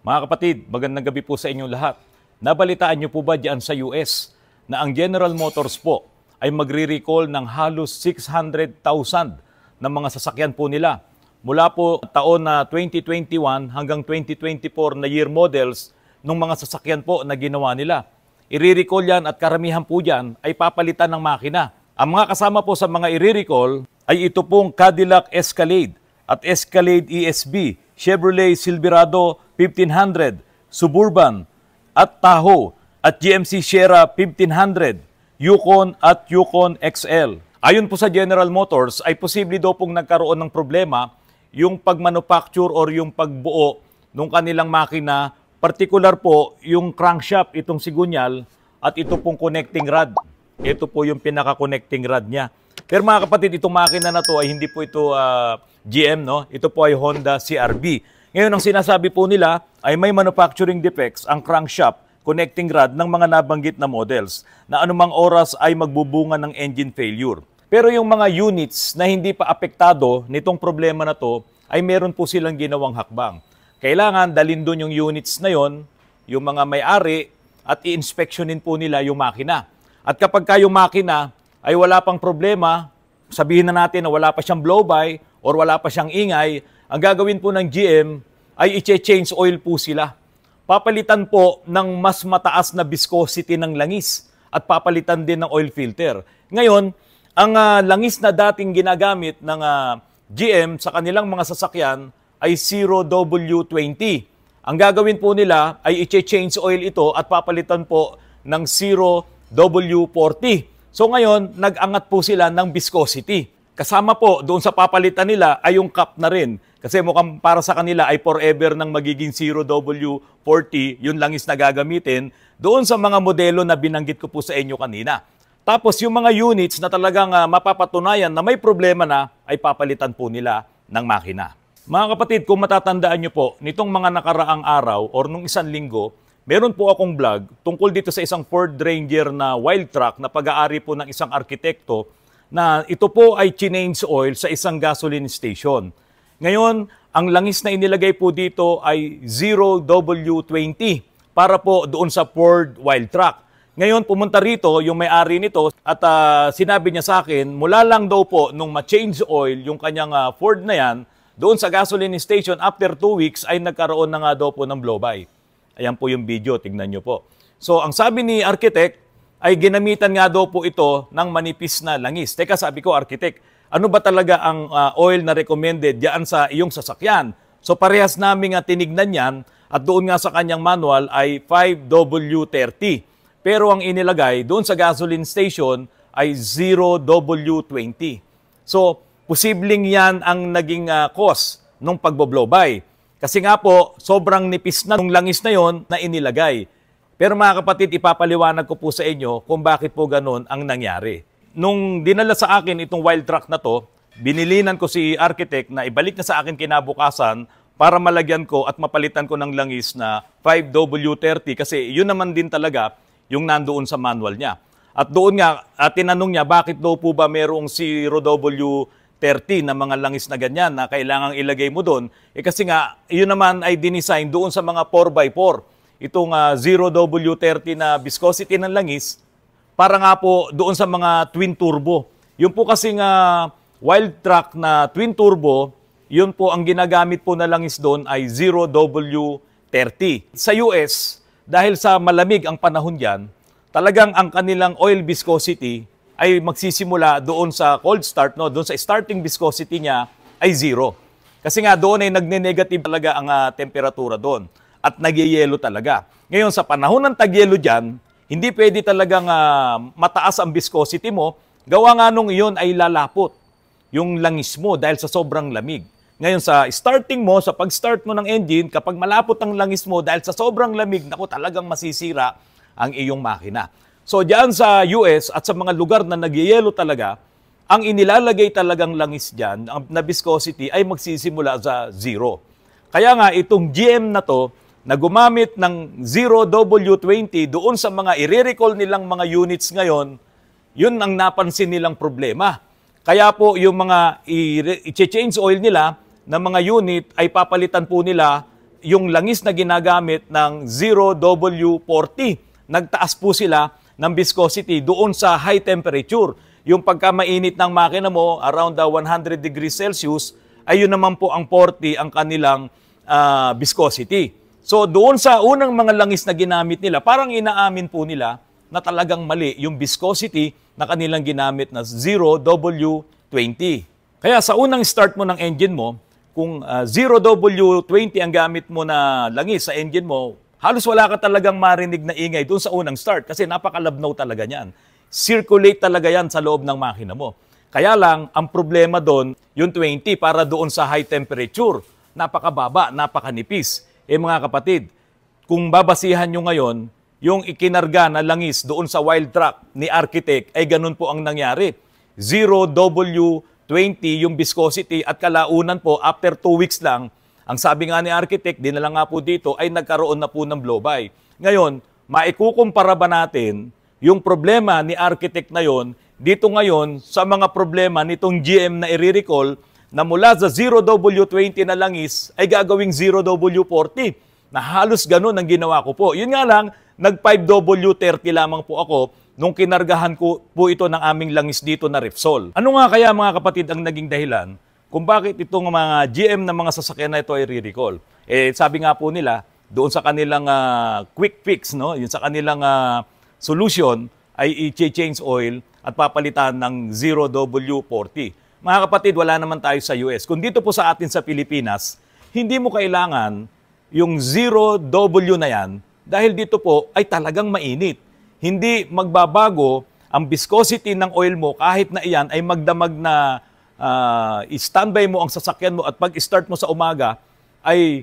Mga kapatid, magandang gabi po sa inyong lahat. Nabalitaan niyo po ba diyan sa US na ang General Motors po ay magre-recall ng halos 600,000 ng mga sasakyan po nila mula po taon na 2021 hanggang 2024 na year models ng mga sasakyan po na ginawa nila. I-recall yan at karamihan po dyan ay papalitan ng makina. Ang mga kasama po sa mga i-recall ay ito pong Cadillac Escalade at Escalade ESB, Chevrolet Silverado 1500, Suburban at Tahoe at GMC Sierra 1500, Yukon at Yukon XL. Ayon po sa General Motors ay posible daw pong nagkaroon ng problema yung pagmanufacture or yung pagbuo ng kanilang makina, particular po yung crankshaft, itong sigunyal at ito pong connecting rod. Ito po yung pinaka-connecting rod niya. Pero mga kapatid, itong makina na to ay hindi po ito GM, no? Ito po ay Honda CR-V. Ngayon, ang sinasabi po nila ay may manufacturing defects ang crankshaft, connecting rod ng mga nabanggit na models na anumang oras ay magbubunga ng engine failure. Pero yung mga units na hindi pa apektado nitong problema na to ay meron po silang ginawang hakbang. Kailangan dalhin doon yung units na yon, yung mga may-ari, at i-inspectionin po nila yung makina. At kapag yung makina ay wala pang problema, sabihin na natin na wala pa siyang blow-by or wala pa siyang ingay, ang gagawin po ng GM ay i-change oil po sila. Papalitan po ng mas mataas na viscosity ng langis at papalitan din ng oil filter. Ngayon, ang langis na dating ginagamit ng GM sa kanilang mga sasakyan ay 0W20. Ang gagawin po nila ay i-change oil ito at papalitan po ng 0W40. So ngayon, nag-angat po sila ng viscosity. Kasama po doon sa papalitan nila ay yung cap na rin. Kasi mukhang para sa kanila ay forever nang magiging 0W40 yung langis na gagamitin doon sa mga modelo na binanggit ko po sa inyo kanina. Tapos yung mga units na talagang mapapatunayan na may problema na ay papalitan po nila ng makina. Mga kapatid, kung matatandaan nyo po, nitong mga nakaraang araw or nung isang linggo, meron po akong vlog tungkol dito sa isang Ford Ranger na wild truck na pag-aari po ng isang arkitekto na ito po ay change oil sa isang gasoline station. Ngayon, ang langis na inilagay po dito ay 0W20 para po doon sa Ford wild truck. Ngayon, pumunta rito yung may-ari nito at sinabi niya sa akin, mula lang daw po nung ma-change oil yung kanyang Ford na yan, doon sa gasoline station, after 2 weeks ay nagkaroon na nga daw po ng blow-by. Ayan po yung video, tignan nyo po. So, ang sabi ni architect ay ginamitan nga daw po ito ng manipis na langis. Teka, sabi ko, architect, ano ba talaga ang oil na recommended diyan sa iyong sasakyan? So, parehas namin tinignan yan at doon nga sa kanyang manual ay 5W30. Pero ang inilagay doon sa gasoline station ay 0W20. So, posibleng yan ang naging cause ng pagbo-blow-by. Kasi nga po, sobrang nipis na ng langis na yon na inilagay. Pero mga kapatid, ipapaliwanag ko po sa inyo kung bakit po ganun ang nangyari. Nung dinala sa akin itong wild truck na to, binilinan ko si architect na ibalik na sa akin kinabukasan para malagyan ko at mapalitan ko ng langis na 5W30 kasi yun naman din talaga yung nandoon sa manual niya. At doon nga, tinanong niya bakit daw po ba merong 0W30 na mga langis na ganyan na kailangang ilagay mo doon. Kasi nga, yun naman ay dinesign doon sa mga 4x4. Itong 0W30 na viscosity ng langis para nga po doon sa mga twin turbo. Yung po kasing wild truck na twin turbo, yun po ang ginagamit po na langis doon ay 0W30. Sa US, dahil sa malamig ang panahon dyan, talagang ang kanilang oil viscosity ay magsisimula doon sa cold start, no? Doon sa starting viscosity niya ay 0. Kasi nga doon ay nagne-negative talaga ang temperatura doon at nagyeyelo talaga. Ngayon sa panahon ng tagyelo dyan, hindi pwede talagang mataas ang viscosity mo, gawa nga nung iyon ay lalapot yung langis mo dahil sa sobrang lamig. Ngayon sa starting mo, sa pag-start mo ng engine, kapag malapot ang langis mo dahil sa sobrang lamig, naku talagang masisira ang iyong makina. So diyan sa US at sa mga lugar na nagyeyelo talaga, ang inilalagay talagang langis diyan, ang na viscosity ay magsisimula sa 0. Kaya nga itong GM na to, na gumamit ng 0W20 doon sa mga i-recall nilang mga units ngayon, yun ang napansin nilang problema. Kaya po yung mga i-change oil nila ng mga unit ay papalitan po nila yung langis na ginagamit ng 0W40. Nagtaas po sila ng viscosity doon sa high temperature. Yung pagka mainit ng makina mo, around 100 degrees Celsius, ay yun naman po ang 40 ang kanilang viscosity. So doon sa unang mga langis na ginamit nila, parang inaamin po nila na talagang mali yung viscosity na kanilang ginamit na 0W20. Kaya sa unang start mo ng engine mo, kung 0W20 ang gamit mo na langis sa engine mo, halos wala ka talagang marinig na ingay doon sa unang start kasi napakalabnaw talaga niyan. Circulate talaga yan sa loob ng makina mo. Kaya lang, ang problema doon, yung 20 para doon sa high temperature. Napakababa, napakanipis. Mga kapatid, kung babasihan nyo ngayon, yung ikinarga na langis doon sa Wildtrak ni Architect, ay ganun po ang nangyari. 0W20 yung viscosity at kalaunan po, after 2 weeks lang, ang sabi nga ni Architect, dinala nga po dito, ay nagkaroon na po ng blow-by. Ngayon, maikukumpara ba natin yung problema ni Architect na yon dito ngayon sa mga problema nitong GM na i-recall na mula sa 0W20 na langis ay gagawing 0W40 na halos ganun ang ginawa ko po. Yun nga lang, nag 5W30 lamang po ako nung kinargahan ko po ito ng aming langis dito na Repsol. Ano nga kaya mga kapatid ang naging dahilan kung bakit itong mga GM na mga sasakyan na ito ay re-recall? Sabi nga po nila, doon sa kanilang quick fix, no? Yun sa kanilang solution ay i-change oil at papalitan ng 0W40. Mga kapatid, wala naman tayo sa US. Kung dito po sa atin sa Pilipinas, hindi mo kailangan yung 0W na yan dahil dito po ay talagang mainit. Hindi magbabago ang viscosity ng oil mo kahit na iyan ay magdamag na i-standby mo ang sasakyan mo at pag-start mo sa umaga ay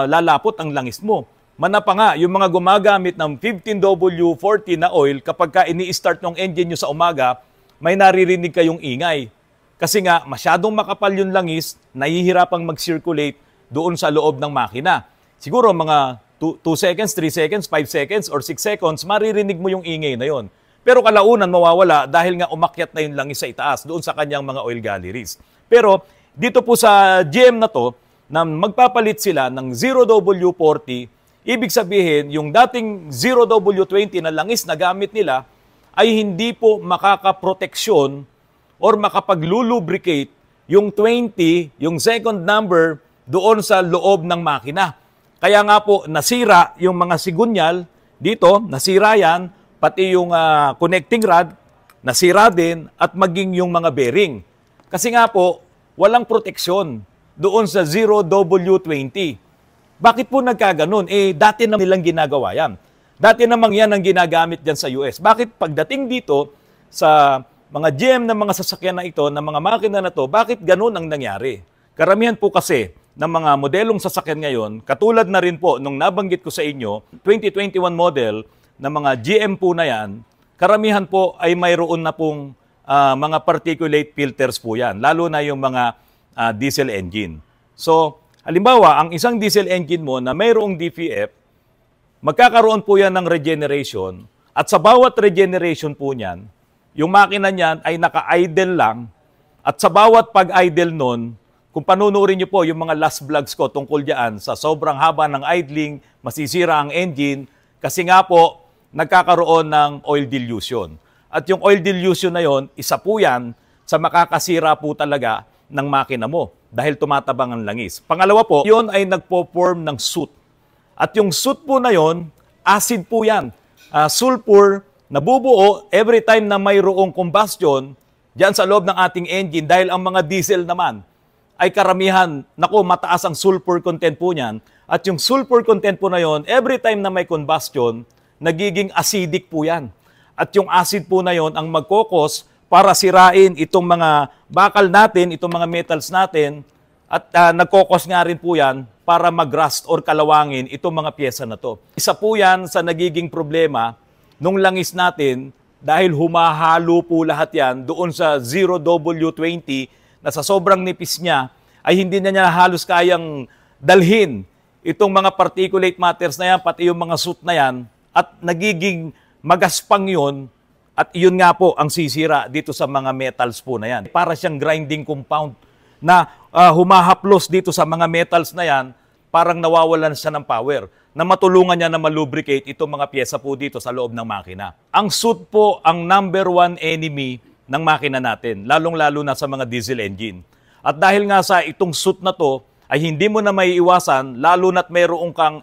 lalapot ang langis mo. Manapa nga, yung mga gumagamit ng 15W40 na oil, kapag ka ini-start ng engine nyo sa umaga, may naririnig kayong ingay. Kasi nga, masyadong makapal yung langis, nahihirapang mag-circulate doon sa loob ng makina. Siguro mga 2 seconds, 3 seconds, 5 seconds, or 6 seconds, maririnig mo yung ingay na yon. Pero kalaunan mawawala dahil nga umakyat na yung langis sa itaas doon sa kanyang mga oil galleries. Pero dito po sa GM na to, na magpapalit sila ng 0W40, ibig sabihin, yung dating 0W20 na langis na gamit nila ay hindi po makakaproteksyon or makapag-lubricate yung 20, yung second number, doon sa loob ng makina. Kaya nga po, nasira yung mga sigunyal dito, nasira yan, pati yung connecting rod, nasira din, at maging yung mga bearing. Kasi nga po, walang proteksyon doon sa 0W20. Bakit po nagkaganon? Dati na nilang ginagawa yan. Dati namang yan ang ginagamit dyan sa US. Bakit pagdating dito sa mga GM na mga sasakyan na ito, na mga makina na to, bakit ganun ang nangyari? Karamihan po kasi ng mga modelong sasakyan ngayon, katulad na rin po nung nabanggit ko sa inyo, 2021 model na mga GM po na yan, karamihan po ay mayroon na pong mga particulate filters po yan, lalo na yung mga diesel engine. So, halimbawa, ang isang diesel engine mo na mayroong DPF, magkakaroon po yan ng regeneration, at sa bawat regeneration po niyan, yung makina niyan ay naka-idle lang, at sa bawat pag-idle nun, kung panunurin niyo po yung mga last vlogs ko tungkol diyan sa sobrang haba ng idling, masisira ang engine, kasi nga po, nagkakaroon ng oil dilution. At yung oil dilution na yon, isa po yan sa makakasira po talaga ng makina mo dahil tumatabang ang langis. Pangalawa po, yon ay nagpo-form ng soot. At yung soot po na yon, acid po yan. Sulfur, nabubuo every time na mayroong combustion diyan sa loob ng ating engine dahil ang mga diesel naman ay karamihan, mataas ang sulfur content po niyan. At yung sulfur content po na yon, every time na may combustion, nagiging acidic po yan. At yung acid po na yon ang magkokos para sirain itong mga bakal natin, itong mga metals natin, at nagkokos nga rin po yan para mag-rust or kalawangin itong mga pyesa na to. Isa po yan sa nagiging problema nung langis natin dahil humahalo po lahat yan doon sa 0W20 na sa sobrang nipis niya ay hindi na niya halos kayang dalhin itong mga particulate matters na yan, pati yung mga soot na yan, at nagiging magaspang yun, at yun nga po ang sisira dito sa mga metals po na yan. Para siyang grinding compound na humahaplos dito sa mga metals na yan, parang nawawalan siya ng power na matulungan niya na malubricate itong mga pyesa po dito sa loob ng makina. Ang soot po ang number one enemy ng makina natin, lalong-lalo na sa mga diesel engine. At dahil nga sa itong soot na to, ay hindi mo na maiiwasan, lalo na't mayroong kang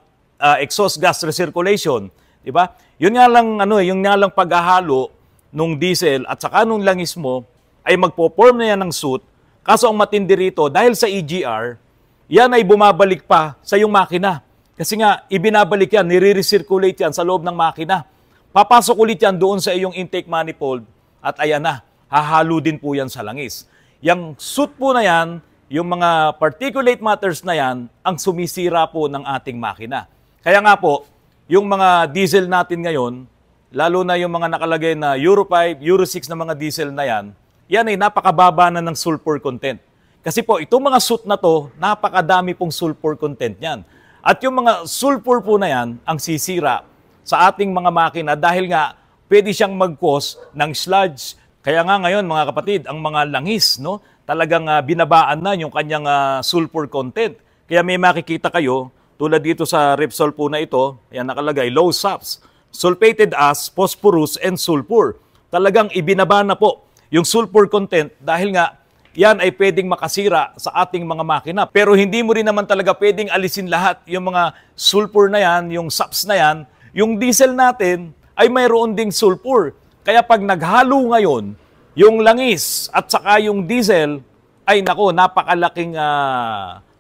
exhaust gas recirculation, di ba? Yun nga lang paghahalo nung diesel at saka nung langis mo ay magpo-form na yan ng soot. Kaso ang matindi rito, dahil sa EGR, yan ay bumabalik pa sa iyong makina. Kasi nga, ibinabalik yan, nire-recirculate yan sa loob ng makina. Papasok ulit yan doon sa iyong intake manifold at ayan na, hahalo din po yan sa langis. Yang soot po na yan, yung mga particulate matters na yan, ang sumisira po ng ating makina. Kaya nga po, yung mga diesel natin ngayon, lalo na yung mga nakalagay na Euro 5, Euro 6 na mga diesel na yan ay napakababa na ng sulfur content. Kasi po, itong mga soot na to, napakadami pong sulfur content yan. At yung mga sulfur po na yan, ang sisira sa ating mga makina dahil nga pwede siyang mag-cause ng sludge. Kaya nga ngayon, mga kapatid, ang mga langis, no, talagang binabaan na yung kanyang sulfur content. Kaya may makikita kayo, tulad dito sa Repsol po na ito, ayan nakalagay, low SAPs, sulfated as, phosphorus, and sulfur. Talagang ibinaba na po yung sulfur content dahil nga yan ay pwedeng makasira sa ating mga makina. Pero hindi mo rin naman talaga pwedeng alisin lahat yung mga sulfur na yan, yung SAPs na yan. Yung diesel natin ay mayroon ding sulfur. Kaya pag naghalo ngayon, yung langis at saka yung diesel, ay nako, napakalaking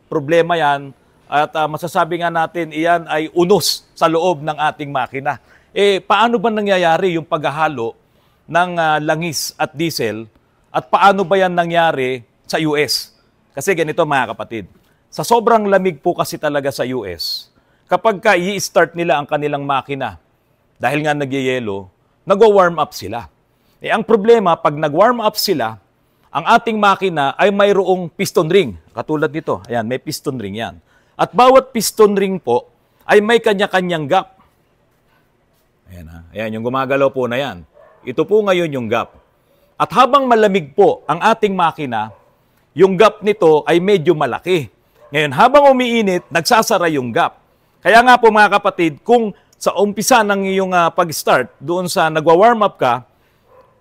problema yan. At masasabi nga natin, iyan ay unos sa loob ng ating makina. Paano ba nangyayari yung paghahalo ng langis at diesel? At paano ba yan nangyari sa US? Kasi ganito mga kapatid, sa sobrang lamig po kasi talaga sa US, kapag i-start nila ang kanilang makina, dahil nga nagyayelo, nag-warm up sila. Ang problema, pag nag-warm up sila, ang ating makina ay mayroong piston ring. Katulad nito, ayan, may piston ring yan. At bawat piston ring po ay may kanya-kanyang gap. Ayan, ayan, yung gumagalaw po na yan. Ito po ngayon yung gap. At habang malamig po ang ating makina, yung gap nito ay medyo malaki. Ngayon, habang umiinit, nagsasara yung gap. Kaya nga po mga kapatid, kung sa umpisa ng iyong pag-start, doon sa nagwa-warm up ka,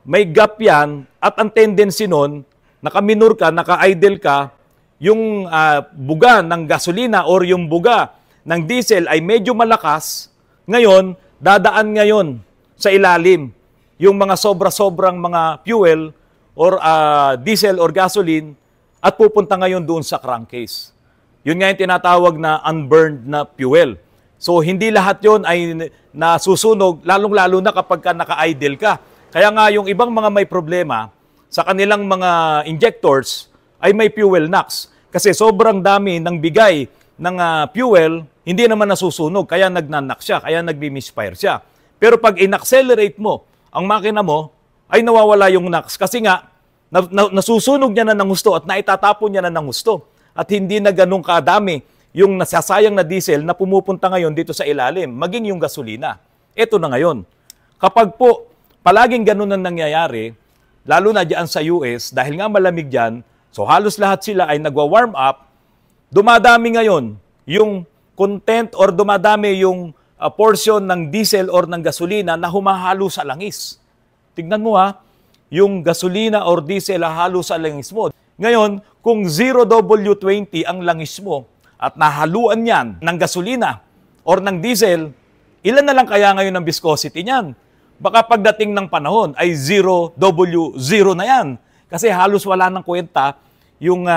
may gap yan at ang tendency nun, naka-minor ka, naka-idle ka, yung buga ng gasolina or yung buga ng diesel ay medyo malakas, ngayon, dadaan ngayon sa ilalim yung mga sobra-sobrang mga fuel or diesel or gasoline at pupunta ngayon doon sa crankcase. Yun nga yung tinatawag na unburned na fuel. So, hindi lahat yon ay nasusunog, lalong-lalo na kapag naka-idle ka. Kaya nga yung ibang mga may problema sa kanilang mga injectors ay may fuel knocks. Kasi sobrang dami ng bigay ng fuel, hindi naman nasusunog, kaya nagnanak siya, kaya nagbi-misfire siya. Pero pag in-accelerate mo, ang makina mo ay nawawala yung knocks kasi nga nasusunog niya na ng gusto at naitatapon niya na ng gusto. At hindi na ganun kadami yung nasasayang na diesel na pumupunta ngayon dito sa ilalim, maging yung gasolina. Ito na ngayon. Kapag po palaging ganun ang nangyayari, lalo na dyan sa US, dahil nga malamig dyan, so halos lahat sila ay nagwa-warm up, dumadami ngayon yung content or dumadami yung portion ng diesel or ng gasolina na humahalo sa langis. Tignan mo yung gasolina or diesel halo sa langis mo. Ngayon, kung 0W20 ang langis mo at nahaluan yan ng gasolina or ng diesel, ilan na lang kaya ngayon ang viscosity niyan? Baka pagdating ng panahon ay 0W0 na yan. Kasi halos wala nang kwenta yung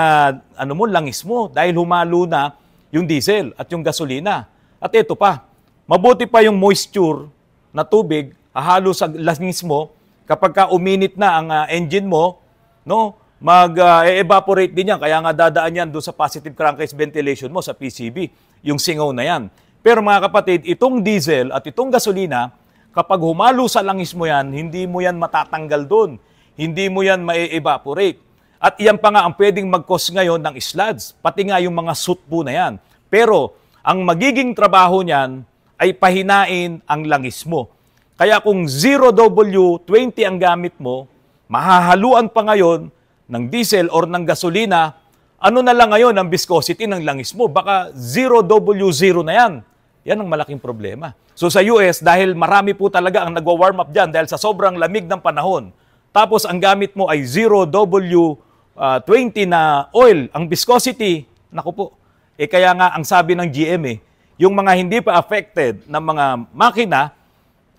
langis mo dahil humalo na yung diesel at yung gasolina. At ito pa, mabuti pa yung moisture na tubig hahalo sa langis mo kapag ka uminit na ang engine mo, no, mag-evaporate din yan. Kaya nga dadaan yan doon sa positive crankcase ventilation mo sa PCV, yung singaw na yan. Pero mga kapatid, itong diesel at itong gasolina, kapag humalo sa langis mo yan, hindi mo yan matatanggal doon. Hindi mo yan ma-evaporate. At iyan pa nga ang pwedeng mag-cause ngayon ng sludge, pati nga yung mga soot po na yan. Pero ang magiging trabaho niyan ay pahinain ang langis mo. Kaya kung 0W20 ang gamit mo, mahahaluan pa ngayon ng diesel or ng gasolina ano na lang ngayon ang viscosity ng langis mo? Baka 0W0 na yan. Yan ang malaking problema. So sa US, dahil marami po talaga ang nagwa-warm up dyan dahil sa sobrang lamig ng panahon, tapos ang gamit mo ay 0W20 na oil, ang viscosity, naku po, kaya nga ang sabi ng GM yung mga hindi pa affected ng mga makina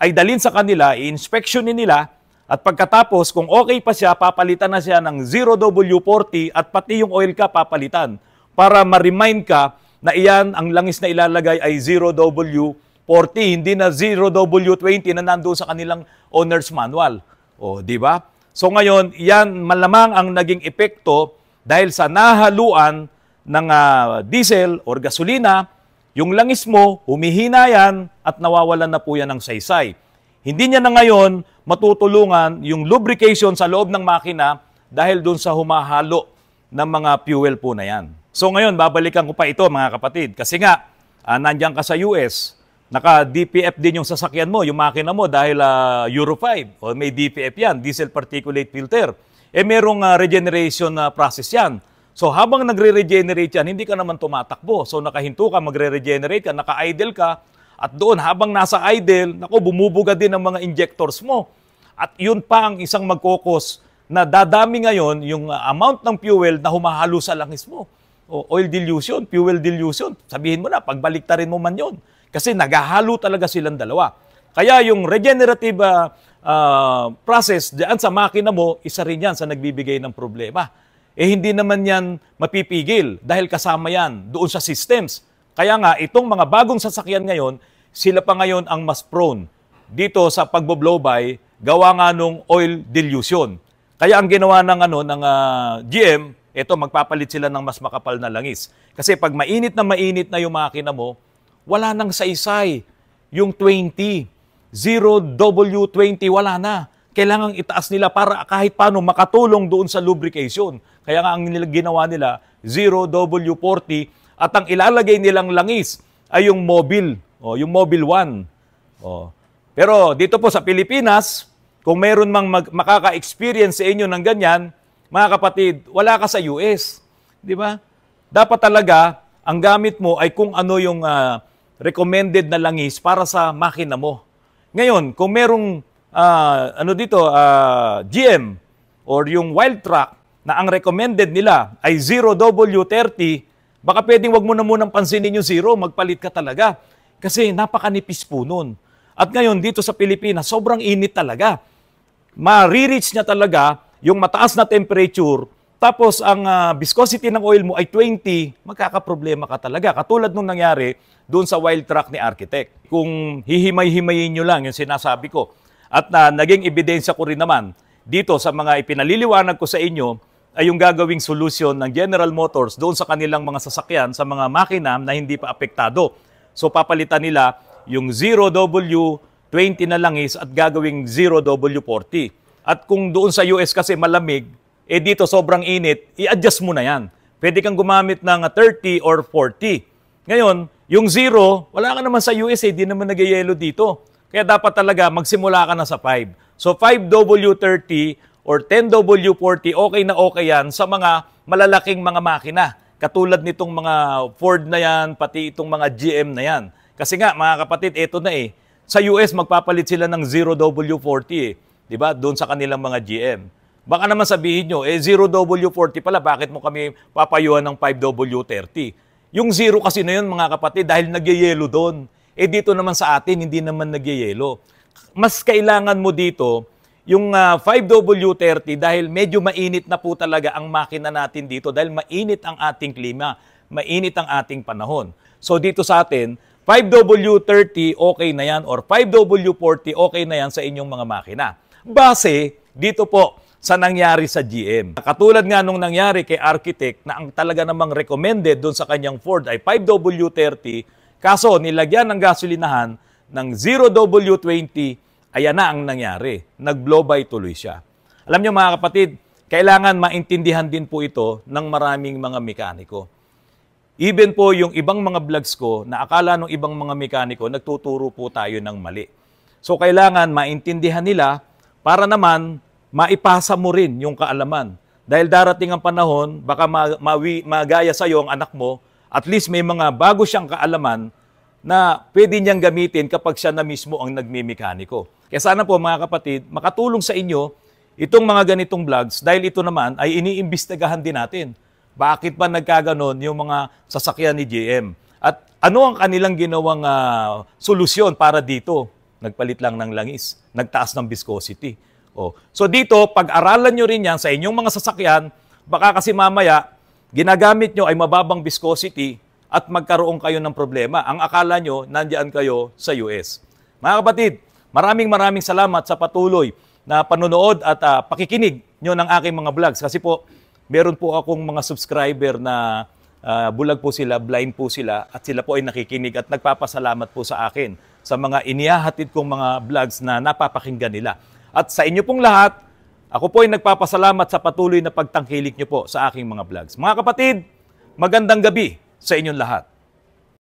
ay dalhin sa kanila, i-inspectionin nila, at pagkatapos, kung okay pa siya, papalitan na siya ng 0W40 at pati yung oil ka papalitan para ma-remind ka na iyan, ang langis na ilalagay ay 0W40, hindi na 0W20 na nandoon sa kanilang owner's manual. O, di ba? So ngayon, yan malamang ang naging epekto dahil sa nahaluan ng diesel or gasolina, yung langis mo, humihina yan at nawawalan na po yan ng saysay. Hindi niya na ngayon matutulungan yung lubrication sa loob ng makina dahil dun sa humahalo ng mga fuel po na yan. So ngayon, babalikan ko pa ito mga kapatid. Kasi nga, nandiyan ka sa US, naka-DPF din yung sasakyan mo, yung makina mo dahil Euro 5 o may DPF yan, diesel particulate filter. Merong regeneration process yan. So habang nagre-regenerate yan, hindi ka naman tumatakbo. So nakahinto ka, magre-regenerate ka, naka-idle ka, at doon habang nasa idle, bumubuga din ang mga injectors mo. At yun pa ang isang magkokos na dadami ngayon yung amount ng fuel na humahalo sa langis mo. O oil dilution, fuel dilution. Sabihin mo na, pagbaliktarin mo man yun. Kasi naghahalo talaga silang dalawa. Kaya yung regenerative process diyan sa makina mo, isa rin yan sa nagbibigay ng problema. Hindi naman yan mapipigil dahil kasama yan doon sa systems. Kaya nga, itong mga bagong sasakyan ngayon, sila pa ngayon ang mas prone dito sa pagbo-blow-by, gawa nga nung oil dilution. Kaya ang ginawa ng GM, ito magpapalit sila ng mas makapal na langis. Kasi pag mainit na yung makina mo, wala nang saysay. Yung 20, 0W20, wala na. Kailangang itaas nila para kahit paano makatulong doon sa lubrication. Kaya nga ang ginawa nila, 0W40, at ang ilalagay nilang langis ay yung mobile, yung Mobile 1. Pero dito po sa Pilipinas, kung meron mang makaka-experience sa inyo ng ganyan, mga kapatid, wala ka sa US. Di ba? Dapat talaga, ang gamit mo ay kung ano yung recommended na langis para sa makina mo. Ngayon, kung merong GM or yung Wildtrak na ang recommended nila ay 0W30, baka pwedeng wag mo na munang pansinin yung 0, magpalit ka talaga. Kasi napakanipis po nun. At ngayon, dito sa Pilipinas, sobrang init talaga. Ma-reach niya talaga yung mataas na temperature, tapos ang viscosity ng oil mo ay 20, magkakaproblema ka talaga. Katulad nung nangyari doon sa Wildtrak ni Architect. Kung hihimay-himayin nyo lang yung sinasabi ko. At naging ebidensya ko rin naman dito sa mga ipinaliliwanag ko sa inyo ay yung gagawing solusyon ng General Motors doon sa kanilang mga sasakyan sa mga makina na hindi pa apektado. So papalitan nila yung 0W20 na langis at gagawing 0W40. At kung doon sa US kasi malamig, dito sobrang init, i-adjust mo na yan. Pwede kang gumamit ng 30 or 40. Ngayon, yung 0, wala ka naman sa US, di naman nagyayelo dito. Kaya dapat talaga magsimula ka na sa 5. So 5W30 or 10W40, okay na okay yan sa mga malalaking mga makina. Katulad nitong mga Ford na yan, pati itong mga GM na yan. Kasi nga, mga kapatid, eto na sa US, magpapalit sila ng 0W40 Diba? Doon sa kanilang mga GM. Baka naman sabihin nyo, 0W40 pala, bakit mo kami papayuhan ng 5W30? Yung 0 kasi na yun, mga kapatid, dahil nagyayelo doon. Dito naman sa atin, hindi naman nagyayelo. Mas kailangan mo dito, yung 5W30, dahil medyo mainit na po talaga ang makina natin dito, dahil mainit ang ating klima, mainit ang ating panahon. So dito sa atin, 5W30 okay na yan, or 5W40 okay na yan sa inyong mga makina. Base dito po sa nangyari sa GM. Katulad nga nung nangyari kay Architect na ang talaga namang recommended doon sa kanyang Ford ay 5W30, kaso nilagyan ng gasolinahan ng 0W20, ayan na ang nangyari. Nag-blow-by tuloy siya. Alam niyo mga kapatid, kailangan maintindihan din po ito ng maraming mga mekaniko. Even po yung ibang mga vlogs ko na akala ng ibang mga mekaniko, nagtuturo po tayo ng mali. So kailangan maintindihan nila para naman maipasa mo rin yung kaalaman Dahil darating ang panahon, baka magaya sa'yo ang anak mo, at least may mga bago siyang kaalaman na pwede niyang gamitin kapag siya na mismo ang nagmimekaniko. Kaya sana po mga kapatid, makatulong sa inyo itong mga ganitong vlogs dahil ito naman ay iniimbestigahan din natin. Bakit ba nagkaganon yung mga sasakyan ni GM? At ano ang kanilang ginawang solusyon para dito? Nagpalit lang ng langis, nagtaas ng viscosity. So dito, pag-aralan nyo rin yan sa inyong mga sasakyan, baka kasi mamaya, ginagamit nyo ay mababang viscosity at magkaroon kayo ng problema. Ang akala nyo, nandiyan kayo sa US. Mga kapatid, maraming salamat sa patuloy na panonood at pakikinig nyo ng aking mga vlogs. Kasi po, meron po akong mga subscriber na bulag po sila, blind po sila, at sila po ay nakikinig at nagpapasalamat po sa akin sa mga inihahatid kong mga vlogs na napapakinggan nila. At sa inyo pong lahat, ako po ay nagpapasalamat sa patuloy na pagtangkilik nyo po sa aking mga vlogs. Mga kapatid, magandang gabi sa inyong lahat.